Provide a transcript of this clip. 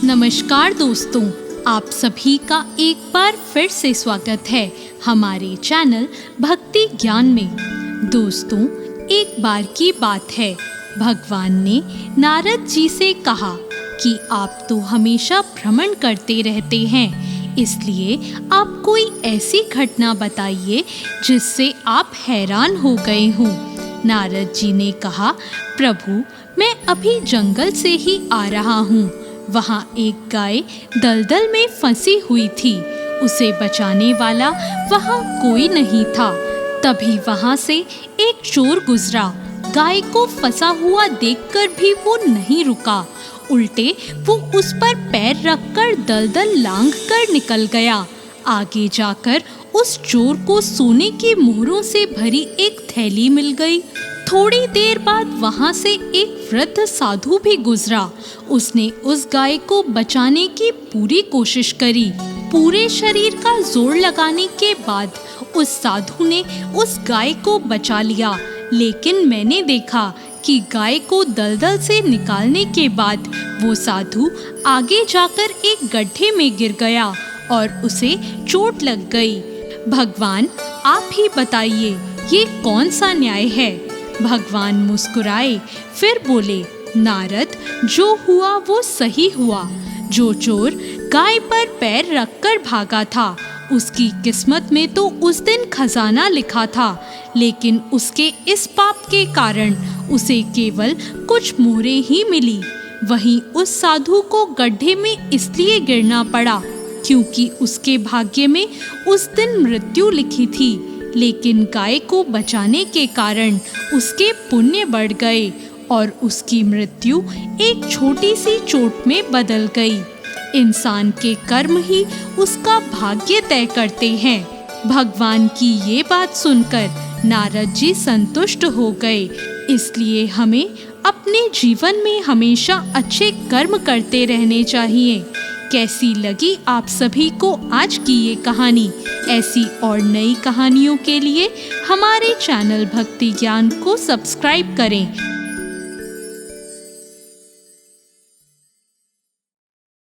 नमस्कार दोस्तों, आप सभी का एक बार फिर से स्वागत है हमारे चैनल भक्ति ज्ञान में। दोस्तों, एक बार की बात है, भगवान ने नारद जी से कहा कि आप तो हमेशा भ्रमण करते रहते हैं, इसलिए आप कोई ऐसी घटना बताइए जिससे आप हैरान हो गए हों। नारद जी ने कहा, प्रभु, मैं अभी जंगल से ही आ रहा हूँ। वहाँ एक गाय दलदल में फंसी हुई थी। उसे बचाने वाला वहाँ कोई नहीं था। तभी वहाँ से एक चोर गुजरा। गाय को फंसा हुआ देखकर भी वो नहीं रुका, उल्टे वो उस पर पैर रखकर दलदल लांघ कर निकल गया। आगे जाकर उस चोर को सोने की मोहरों से भरी एक थैली मिल गई। थोड़ी देर बाद वहां से एक वृद्ध साधु भी गुजरा। उसने उस गाय को बचाने की पूरी कोशिश करी। पूरे शरीर का जोर लगाने के बाद उस साधु ने उस गाय को बचा लिया। लेकिन मैंने देखा कि गाय को दलदल से निकालने के बाद वो साधु आगे जाकर एक गड्ढे में गिर गया और उसे चोट लग गई। भगवान, आप ही बताइए, ये कौन सा न्याय है? भगवान मुस्कुराए, फिर बोले, नारद, जो हुआ वो सही हुआ। जो चोर गाय पर पैर रखकर भागा था, उसकी किस्मत में तो उस दिन खजाना लिखा था, लेकिन उसके इस पाप के कारण उसे केवल कुछ मोहरें ही मिली। वहीं उस साधु को गड्ढे में इसलिए गिरना पड़ा क्योंकि उसके भाग्य में उस दिन मृत्यु लिखी थी, लेकिन गाय को बचाने के कारण उसके पुण्य बढ़ गए और उसकी मृत्यु एक छोटी सी चोट में बदल गई। इंसान के कर्म ही उसका भाग्य तय करते हैं। भगवान की ये बात सुनकर नारद जी संतुष्ट हो गए। इसलिए हमें अपने जीवन में हमेशा अच्छे कर्म करते रहने चाहिए। कैसी लगी आप सभी को आज की ये कहानी? ऐसी और नई कहानियों के लिए हमारे चैनल भक्ति ज्ञान को सब्सक्राइब करें।